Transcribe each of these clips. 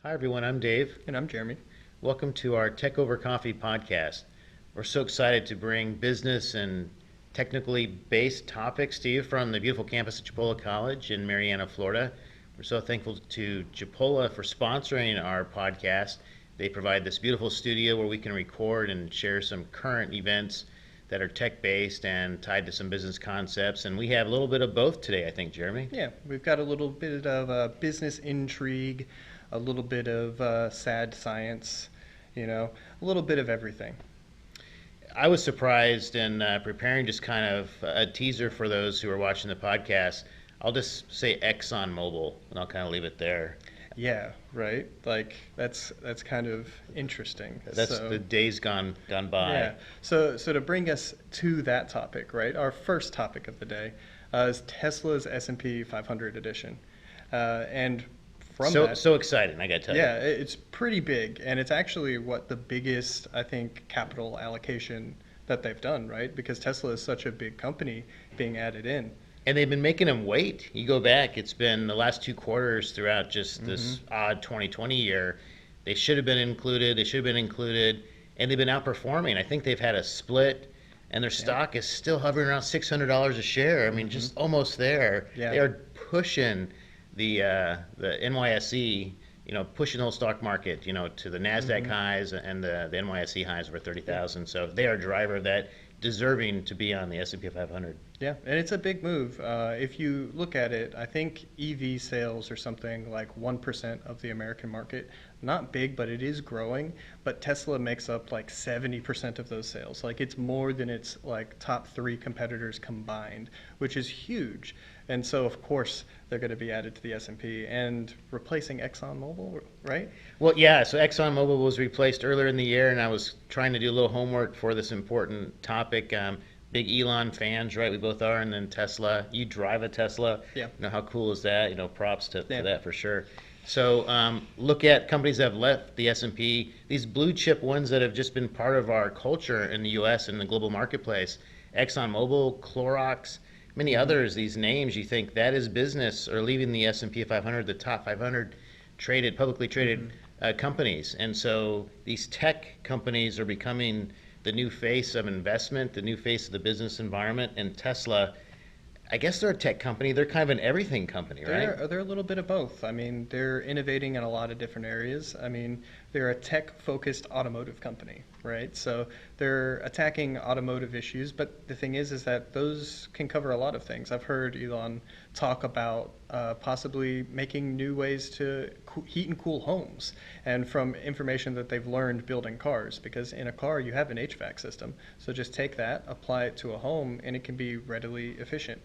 Hi, everyone. I'm Dave. And I'm Jeremy. Welcome to our Tech Over Coffee podcast. We're so excited to bring business and technically based topics to you from the beautiful campus at Chipola College in Marianna, Florida. We're so thankful to Chipola for sponsoring our podcast. They provide this beautiful studio where we can record and share some current events that are tech based and tied to some business concepts. And we have a little bit of both today, I think, Jeremy. Yeah, we've got a little bit of business intrigue, a little bit of sad science, a little bit of everything. I was surprised in preparing just kind of a teaser for those who are watching the podcast. I'll just say ExxonMobil, and I'll kind of leave it there. Yeah, right. Like that's kind of interesting. That's the days gone by. Yeah. So to bring us to that topic, right? Our first topic of the day is Tesla's S&P 500 edition, and from that, So exciting, I got to tell yeah, you. it's pretty big, and it's actually what the biggest, I think, capital allocation that they've done, right? Because Tesla is such a big company being added in. And they've been making them wait. You go back, it's been the last two quarters throughout just this odd 2020 year. They should have been included. They should have been included, and they've been outperforming. I think they've had a split, and their stock is still hovering around $600 a share. I mean, just almost there. Yeah. They are pushing the NYSE, pushing the whole stock market, to the Nasdaq highs and the NYSE highs over 30,000. So they are a driver of that, deserving to be on the S&P 500. Yeah, and it's a big move. If you look at it, I think EV sales are something like 1% of the American market. Not big, but it is growing. But Tesla makes up like 70% of those sales. Like it's more than its like top three competitors combined, which is huge. And so of course they're going to be added to the S&P and replacing ExxonMobil, right? Well, yeah, so ExxonMobil was replaced earlier in the year, and I was trying to do a little homework for this important topic. Big Elon fans, right? We both are, and then Tesla. You drive a Tesla. Yeah. How cool is that? Props to Yeah. that for sure. So look at companies that have left the S&P, these blue chip ones that have just been part of our culture in the U.S. and the global marketplace. ExxonMobil, Clorox, many others, these names, you think that is business, are leaving the S&P 500, the top 500 publicly traded companies. And so these tech companies are becoming the new face of investment, the new face of the business environment. And Tesla, I guess they're a tech company. They're kind of an everything company, right? They're a little bit of both. I mean, they're innovating in a lot of different areas. I mean, they're a tech-focused automotive company, right? So they're attacking automotive issues, but the thing is that those can cover a lot of things. I've heard Elon talk about possibly making new ways to heat and cool homes, and from information that they've learned building cars, because in a car you have an HVAC system. So just take that, apply it to a home, and it can be readily efficient.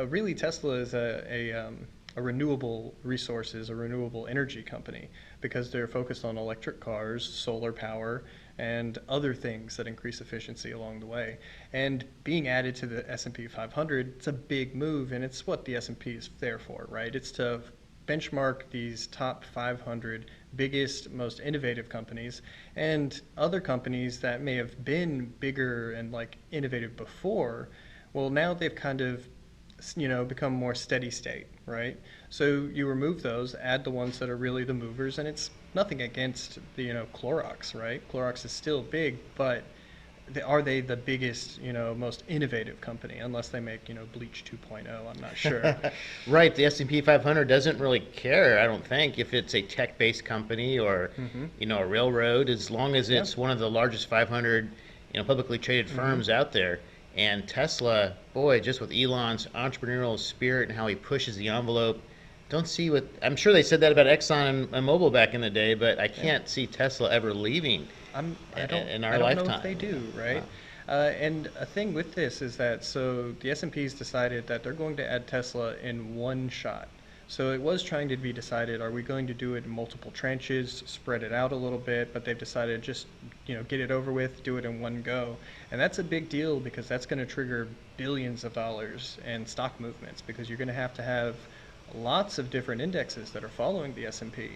Really, Tesla is a renewable resources, a renewable energy company, because they're focused on electric cars, solar power, and other things that increase efficiency along the way. And being added to the S&P 500, it's a big move, and it's what the S&P is there for, right? It's to benchmark these top 500 biggest, most innovative companies, and other companies that may have been bigger and like innovative before. Well, now they've kind of become more steady state, right? So you remove those, add the ones that are really the movers, and it's nothing against the Clorox, right? Clorox is still big, but are they the biggest, most innovative company? Unless they make bleach 2.0, I'm not sure. Right. The S&P 500 doesn't really care, I don't think, if it's a tech-based company or a railroad, as long as it's one of the largest 500 publicly traded firms out there. And Tesla, boy, just with Elon's entrepreneurial spirit and how he pushes the envelope, don't see what I'm sure they said that about Exxon and Mobil back in the day, but I can't see Tesla ever leaving in our I don't lifetime. know if they do, right? And a thing with this is that so the S&P's decided that they're going to add Tesla in one shot. So it was trying to be decided, are we going to do it in multiple tranches, spread it out a little bit, but they've decided just, get it over with, do it in one go. And that's a big deal because that's going to trigger billions of dollars in stock movements, because you're going to have lots of different indexes that are following the S&P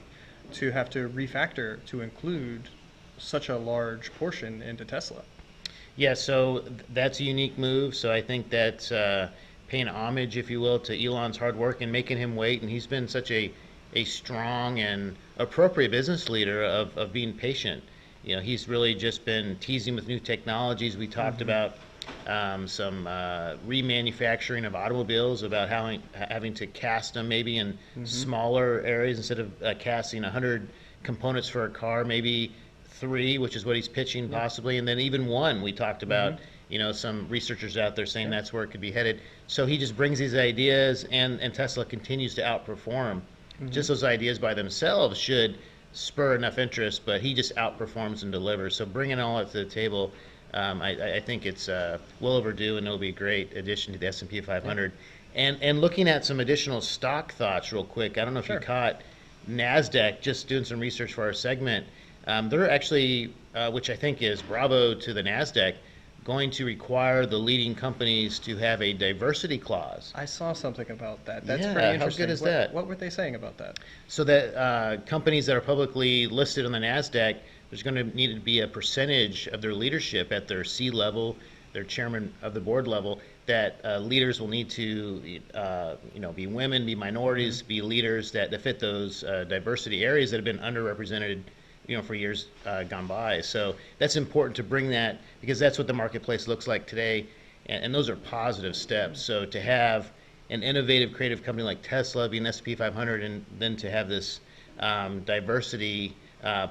to have to refactor to include such a large portion into Tesla. Yeah, so that's a unique move. So I think that's paying homage, if you will, to Elon's hard work and making him wait. And he's been such a a strong and appropriate business leader of being patient. You know, he's really just been teasing with new technologies. We talked about some remanufacturing of automobiles, about having to cast them maybe in smaller areas instead of casting 100 components for a car, maybe three, which is what he's pitching possibly, and then even one. We talked about, you know, some researchers out there saying that's where it could be headed. So he just brings these ideas, and Tesla continues to outperform. Just those ideas by themselves should spur enough interest, but he just outperforms and delivers. So bringing all that to the table, I think it's well overdue, and it'll be a great addition to the S&P 500. And looking at some additional stock thoughts real quick, I don't know if you caught NASDAQ, just doing some research for our segment. They're actually, which I think is bravo to the NASDAQ, going to require the leading companies to have a diversity clause. I saw something about that. That's Yeah, pretty how interesting. good is that? What were they saying about that? So that companies that are publicly listed on the NASDAQ, there's going to need to be a percentage of their leadership at their C level, their chairman of the board level, that leaders will need to, you know, be women, be minorities, be leaders that fit those diversity areas that have been underrepresented, you know, for years gone by. So that's important to bring that, because that's what the marketplace looks like today, and those are positive steps. So to have an innovative, creative company like Tesla be an S&P 500, and then to have this diversity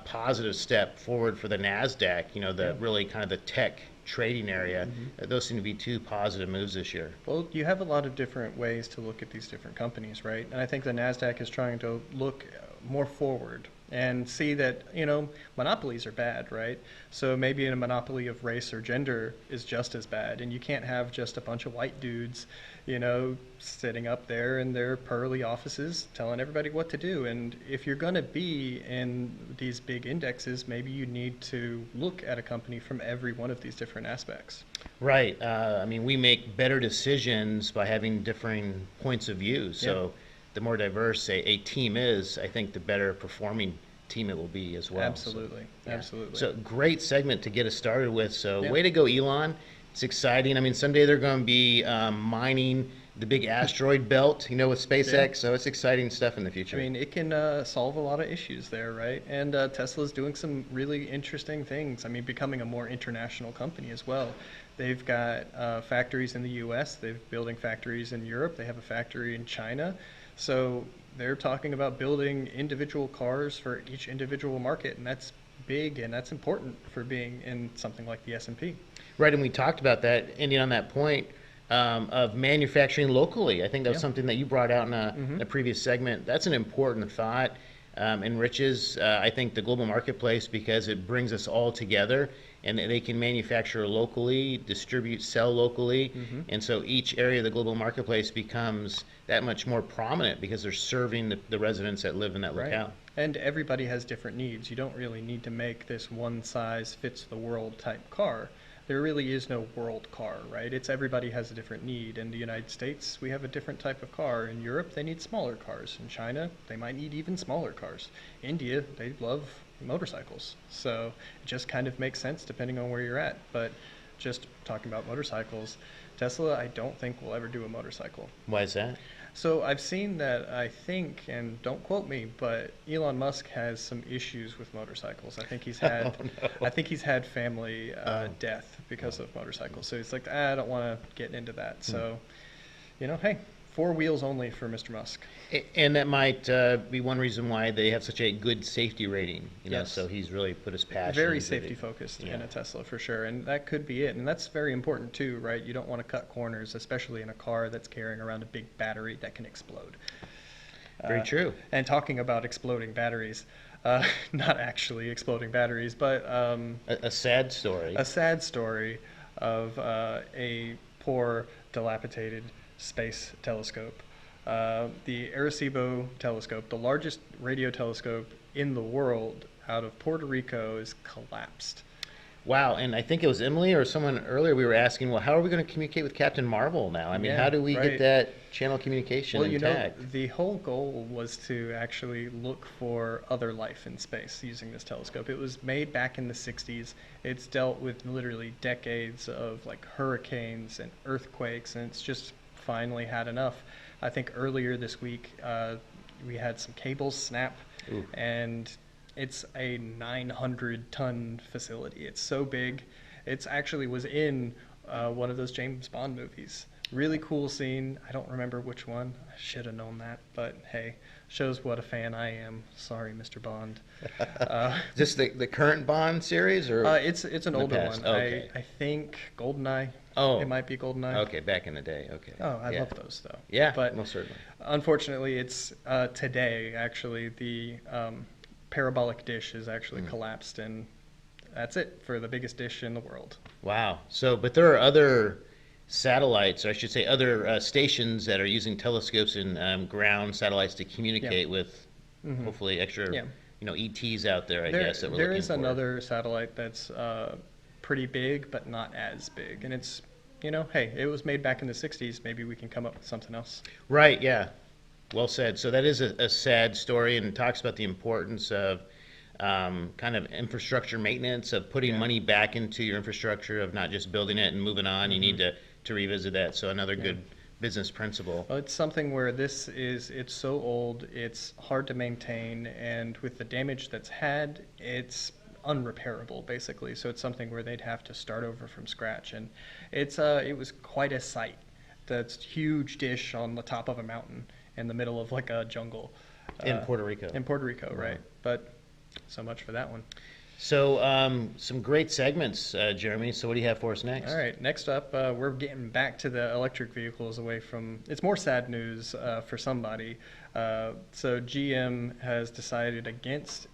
positive step forward for the NASDAQ, you know, the really kind of the tech trading area, those seem to be two positive moves this year. Well, you have a lot of different ways to look at these different companies, right? And I think the NASDAQ is trying to look more forward and see that, you know, monopolies are bad, right? So maybe a monopoly of race or gender is just as bad, and you can't have just a bunch of white dudes, you know, sitting up there in their pearly offices telling everybody what to do. And if you're going to be in these big indexes, maybe you need to look at a company from every one of these different aspects. Right. I mean, we make better decisions by having differing points of view. So the more diverse a team is, I think the better performing team it will be as well. Absolutely. So, Absolutely. So great segment to get us started with. So Yeah. way to go, Elon. It's exciting. I mean, someday they're going to be mining the big asteroid belt, you know, with SpaceX. Yeah. So it's exciting stuff in the future. I mean, it can solve a lot of issues there, right? And Tesla's doing some really interesting things. I mean, becoming a more international company as well. They've got factories in the U.S., they're building factories in Europe, they have a factory in China. So they're talking about building individual cars for each individual market, and that's big, and that's important for being in something like the S&P. Right, and we talked about that, ending on that point of manufacturing locally. I think that was something that you brought out in a previous segment. That's an important thought. Enriches, I think, the global marketplace, because it brings us all together, and they can manufacture locally, distribute, sell locally, and so each area of the global marketplace becomes that much more prominent because they're serving the residents that live in that locale. And everybody has different needs. You don't really need to make this one size fits the world type car. There really is no world car, right? It's everybody has a different need. In the United States, we have a different type of car. In Europe, they need smaller cars. In China, they might need even smaller cars. India, they love motorcycles. So it just kind of makes sense depending on where you're at. But just talking about motorcycles, Tesla, I don't think will ever do a motorcycle. Why is that? So I've seen that, I think, and don't quote me, but Elon Musk has some issues with motorcycles. I think he's had, I think he's had family death because of motorcycles. So he's like, I don't want to get into that. So, you know, hey, 4 wheels only for Mr. Musk. And that might be one reason why they have such a good safety rating. You know, Yes. so he's really put his passion. Very into safety it. focused Yeah. in a Tesla for sure, and that could be it. And that's very important too, right? You don't want to cut corners, especially in a car that's carrying around a big battery that can explode. Very true. And talking about exploding batteries, not actually exploding batteries, but A sad story. a sad story of a poor, dilapidated space telescope. The Arecibo telescope, the largest radio telescope in the world out of Puerto Rico, is collapsed. Wow, and I think it was Emily or someone earlier, we were asking, well, how are we going to communicate with Captain Marvel now? I mean, Yeah, how do we right. get that channel communication Well, you know, intact? the whole goal was to actually look for other life in space using this telescope. It was made back in the 60s. It's dealt with literally decades of like hurricanes and earthquakes, and it's just finally had enough. I think earlier this week, we had some cables snap, Ooh. and it's a 900-ton facility. It's so big. It's actually was in one of those James Bond movies. Really cool scene. I don't remember which one. I should have known that, but hey, shows what a fan I am. Sorry, Mr. Bond. Just the current Bond series, or It's an the older past? one. Okay. I think GoldenEye. Oh. It might be GoldenEye. Okay, back in the day. Okay. Oh, I Yeah. love those though. Yeah, But most certainly. unfortunately, it's today actually the parabolic dish is actually collapsed, and that's it for the biggest dish in the world. Wow. So, but there are other satellites, or I should say, other stations that are using telescopes and ground satellites to communicate with, hopefully, extra, Yeah. ETs out there. I There, guess that we're there looking is for. another satellite that's pretty big, but not as big, and it's hey, it was made back in the '60s. Maybe we can come up with something else. Right. Yeah. Well said. So that is a sad story, and it talks about the importance of kind of infrastructure maintenance, of putting Yeah. money back into your infrastructure, of not just building it and moving on. You need to revisit that. So another good business principle. Well, it's something where it's so old, it's hard to maintain, and with the damage that's had, it's unrepairable basically. So it's something where they'd have to start over from scratch, and it was quite a sight. That's huge dish on the top of a mountain in the middle of like a jungle. In Puerto Rico. In Puerto Rico, right? But so much for that one. So some great segments, Jeremy. So what do you have for us next? All right, next up, we're getting back to the electric vehicles away from. It's more sad news for somebody. So GM has decided against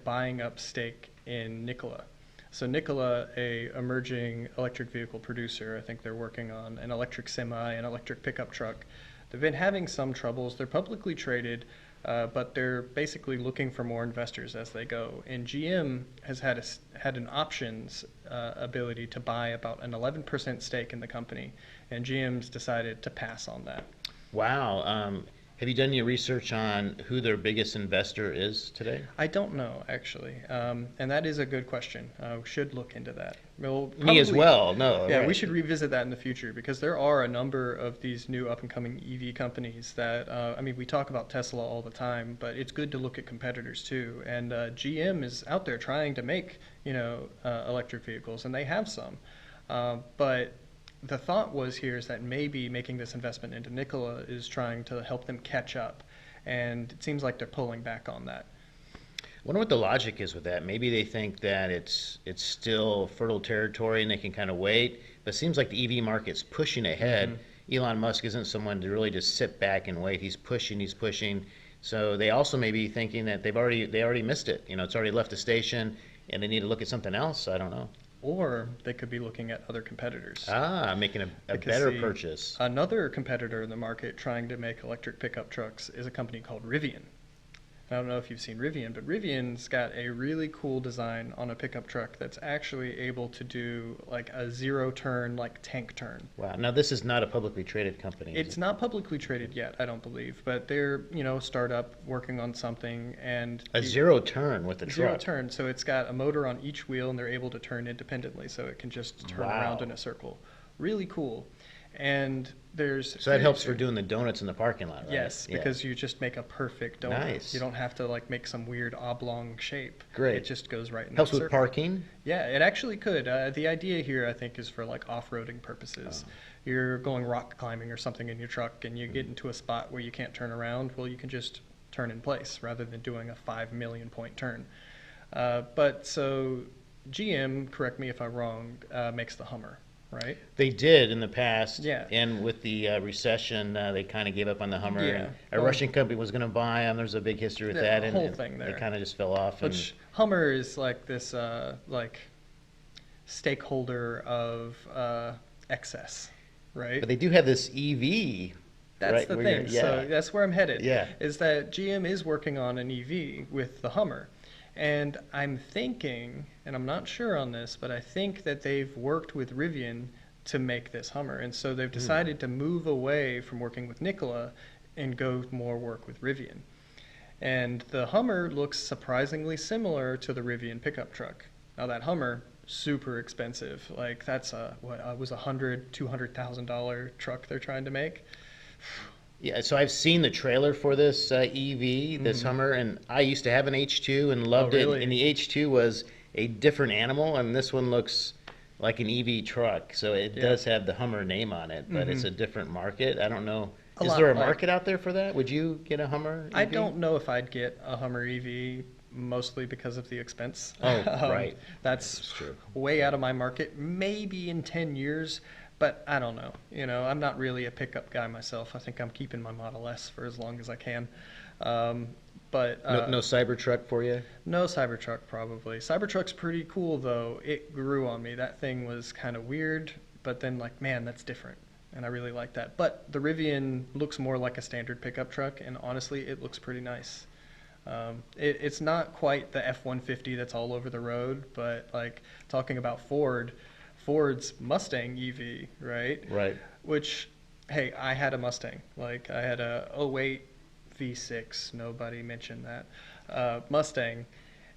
buying up stake in Nikola. So Nikola, a emerging electric vehicle producer, I think they're working on an electric semi, an electric pickup truck. They've been having some troubles. They're publicly traded, but they're basically looking for more investors as they go. And GM has had an options ability to buy about an 11% stake in the company, and GM's decided to pass on that. Wow. Have you done any research on who their biggest investor is today? I don't know, actually, and that is a good question. We should look into that. We'll Me as probably- well. No. Yeah, right. we should revisit that in the future because there are a number of these new up-and-coming EV companies that, we talk about Tesla all the time, but it's good to look at competitors too. And GM is out there trying to make, electric vehicles, and they have some. But the thought was here is that maybe making this investment into Nikola is trying to help them catch up, and it seems like they're pulling back on that. Wonder what the logic is with that. Maybe they think that it's still fertile territory and they can kind of wait. But it seems like the EV market's pushing ahead. Elon Musk isn't someone to really just sit back and wait. He's pushing. So they also may be thinking that they already missed it. It's already left the station and they need to look at something else. I don't know. Or they could be looking at other competitors. Making a Because, better see, purchase. Another competitor in the market trying to make electric pickup trucks is a company called Rivian. I don't know if you've seen Rivian, but Rivian's got a really cool design on a pickup truck that's actually able to do like a zero turn, like tank turn. Wow. Now this is not a publicly traded company. is It's it? not publicly traded yet, I don't believe, but they're, a startup working on something, and A zero turn with the zero truck. turn. So it's got a motor on each wheel, and they're able to turn independently, so it can just turn Wow. around in a circle. Really cool. And there's So that helps for doing the donuts in the parking lot, right? Yes, Yeah. because you just make a perfect donut. Nice. You don't have to like make some weird oblong shape. Great. It just goes right in Helps that with circle. parking. Yeah, it actually could. The idea here, I think, is for like off-roading purposes. You're going rock climbing or something in your truck, and you get into a spot where you can't turn around. Well, you can just turn in place rather than doing a 5 million point turn. But so GM, correct me if I'm wrong, makes the Hummer, right? They did in the past. Yeah. And with the recession, they kind of gave up on the Hummer. Yeah. And a Well- Russian company was going to buy them. There's a big history with The that. And whole thing they there. kind of just fell off. Which Hummer is like this stakeholder of excess, right? But they do have this EV. That's right, the where thing. you're- So yeah. that's where I'm headed. Yeah. Is that GM is working on an EV with the Hummer. And I'm thinking, and I'm not sure on this, but I think that they've worked with Rivian to make this Hummer. And so they've decided to move away from working with Nikola and go more work with Rivian. And the Hummer looks surprisingly similar to the Rivian pickup truck. Now that Hummer, super expensive. Like that's was $100,000, $200,000 truck they're trying to make. Yeah, so I've seen the trailer for this EV, this Hmm. Hummer, and I used to have an H2 and Oh, loved it. And really? the H2 was a different animal, and this one looks like an EV truck. So it Yeah. does have the Hummer name on it, but it's Hmm. a different market. I don't know. A Is there lot a like market out there for that? Would you get a Hummer I EV? don't know if I'd get a Hummer EV, mostly because of the expense. Oh, um, right. that's That's true. way out of my market. Maybe in 10 years, but I don't know. I'm not really a pickup guy myself. I think I'm keeping my Model S for as long as I can. Um, but No Cybertruck for you? no Cybertruck probably. Cybertruck's pretty cool though. It grew on me. That thing was kind of weird, but then like, man, that's different. And I really like that. But the Rivian looks more like a standard pickup truck, and honestly, it looks pretty nice. It's not quite the F-150 that's all over the road, but like talking about Ford's Mustang EV, right? Right. Which, hey, I had a Mustang. Like I had a '08 V6. Nobody mentioned that Mustang,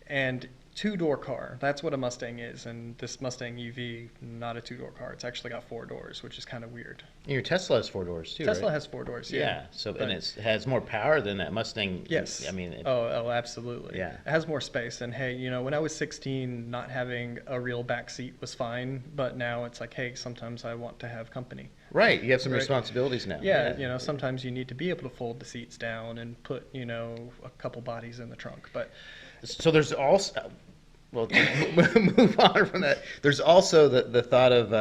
and two-door car. That's what a Mustang is. And this Mustang EV, not a two-door car. It's actually got four doors, which is kind of weird. And your Tesla has four doors too, Tesla right? has four doors, yeah. Yeah. So But and it has more power than that Mustang. yes. I mean, Oh, absolutely. yeah. It has more space. And hey, when I was 16, not having a real back seat was fine. But now it's like, hey, sometimes I want to have company. Right. You have some Right. responsibilities now. Yeah, sometimes you need to be able to fold the seats down and put, a couple bodies in the trunk. But So there's also, well, to move on from that. There's also the thought of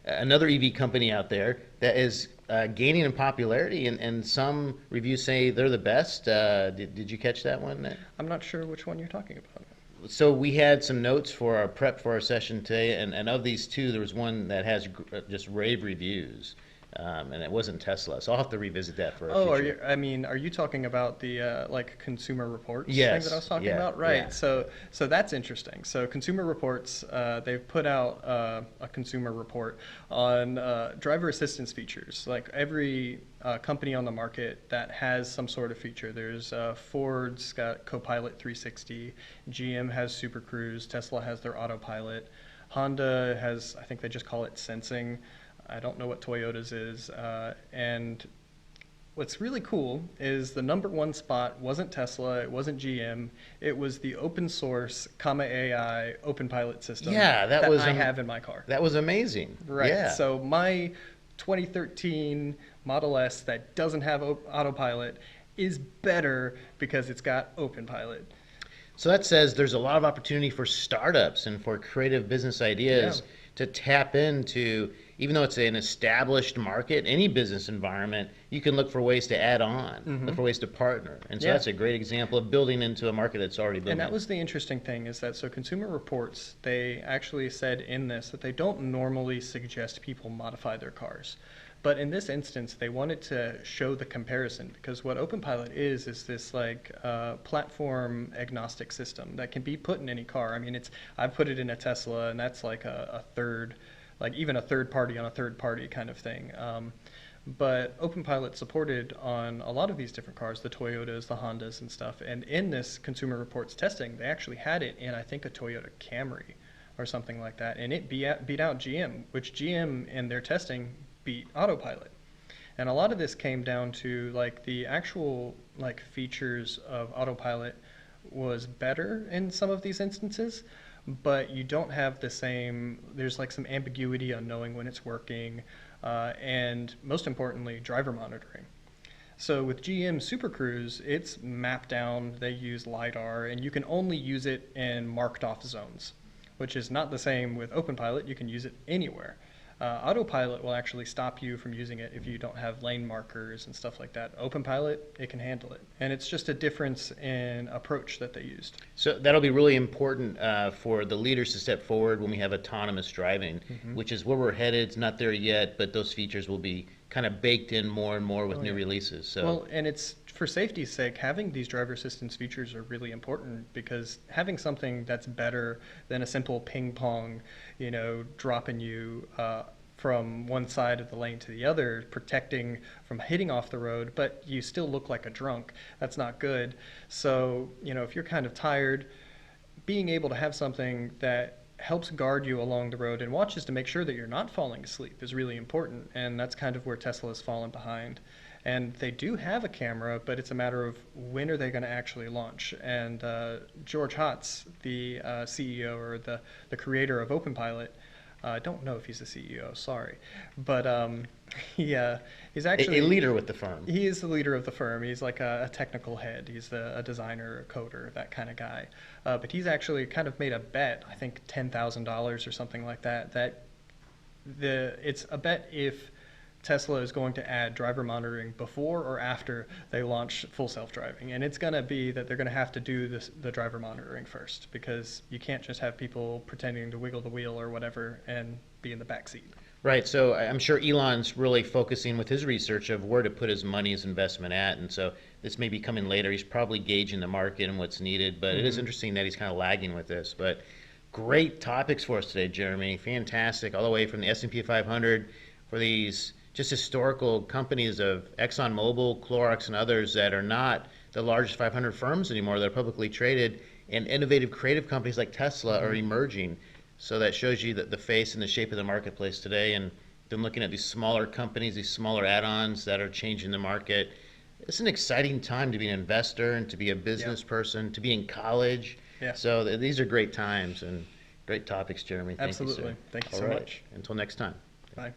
another EV company out there that is gaining in popularity, and some reviews say they're the best. Did you catch that one? I'm not sure which one you're talking about. So we had some notes for our prep for our session today, and of these two, there was one that has just rave reviews, and it wasn't Tesla. So I'll have to revisit that for a Oh, future. are you talking about the like Consumer Reports thing Yes, that I was talking yeah, about? Right. yeah. So that's interesting. So Consumer Reports, they've put out a consumer report on driver assistance features. Like every company on the market that has some sort of feature. There's Ford's got Copilot 360, GM has Super Cruise, Tesla has their autopilot, Honda has, I think they just call it sensing. I don't know what Toyota's is, and what's really cool is the number one spot wasn't Tesla, it wasn't GM, it was the open source, comma AI open pilot system Yeah, that was I have in my car. that was amazing. Right. Yeah. So my 2013 Model S that doesn't have autopilot is better because it's got open pilot. So that says there's a lot of opportunity for startups and for creative business ideas Yeah. to tap into, even though it's an established market, any business environment, you can look for ways to add on, look for ways to partner. And so Yeah. that's a great example of building into a market that's already built. And that was the interesting thing is that so Consumer Reports, they actually said in this that they don't normally suggest people modify their cars. But in this instance, they wanted to show the comparison because what OpenPilot is this like platform agnostic system that can be put in any car. I mean, I've put it in a Tesla, and that's like a third, like even a third party on a third party kind of thing. But OpenPilot supported on a lot of these different cars, the Toyotas, the Hondas, and stuff. And in this Consumer Reports testing, they actually had it in I think a Toyota Camry or something like that, and it beat out GM, which GM in their testing beat autopilot. And a lot of this came down to like the actual like features of autopilot was better in some of these instances, but you don't have the same, there's like some ambiguity on knowing when it's working, and most importantly, driver monitoring. So with GM Super Cruise, it's mapped down, they use LiDAR, and you can only use it in marked off zones, which is not the same with OpenPilot, you can use it anywhere. Autopilot will actually stop you from using it if you don't have lane markers and stuff like that. OpenPilot, it can handle it. And it's just a difference in approach that they used. So that'll be really important for the leaders to step forward when we have autonomous driving, which is where we're headed. It's not there yet, but those features will be kind of baked in more and more with new releases. So well, and it's for safety's sake, having these driver assistance features are really important because having something that's better than a simple ping pong, dropping you from one side of the lane to the other, protecting from hitting off the road, but you still look like a drunk. That's not good. So, if you're kind of tired, being able to have something that helps guard you along the road and watches to make sure that you're not falling asleep is really important. And that's kind of where Tesla has fallen behind. And they do have a camera, but it's a matter of when are they going to actually launch. And George Hotz, the CEO or the creator of OpenPilot, I don't know if he's the CEO, sorry, but he's actually A leader with the firm. he is the leader of the firm. He's like a technical head. He's a designer, a coder, that kind of guy. But he's actually kind of made a bet, I think $10,000 or something like that, it's a bet if Tesla is going to add driver monitoring before or after they launch full self-driving. And it's going to be that they're going to have to do the driver monitoring first, because you can't just have people pretending to wiggle the wheel or whatever and be in the back seat. Right. So I'm sure Elon's really focusing with his research of where to put his money, his investment at. And so this may be coming later. He's probably gauging the market and what's needed. But it is interesting that he's kind of lagging with this. But great topics for us today, Jeremy. Fantastic. All the way from the S&P 500 for these just historical companies of ExxonMobil, Clorox, and others that are not the largest 500 firms anymore. They're publicly traded. And innovative, creative companies like Tesla are emerging. So that shows you that the face and the shape of the marketplace today. And then looking at these smaller companies, these smaller add-ons that are changing the market. It's an exciting time to be an investor and to be a business person, to be in college. Yeah. So these are great times and great topics, Jeremy. Thank Absolutely. you, sir. Thank you All so right. much. Until next time. Bye.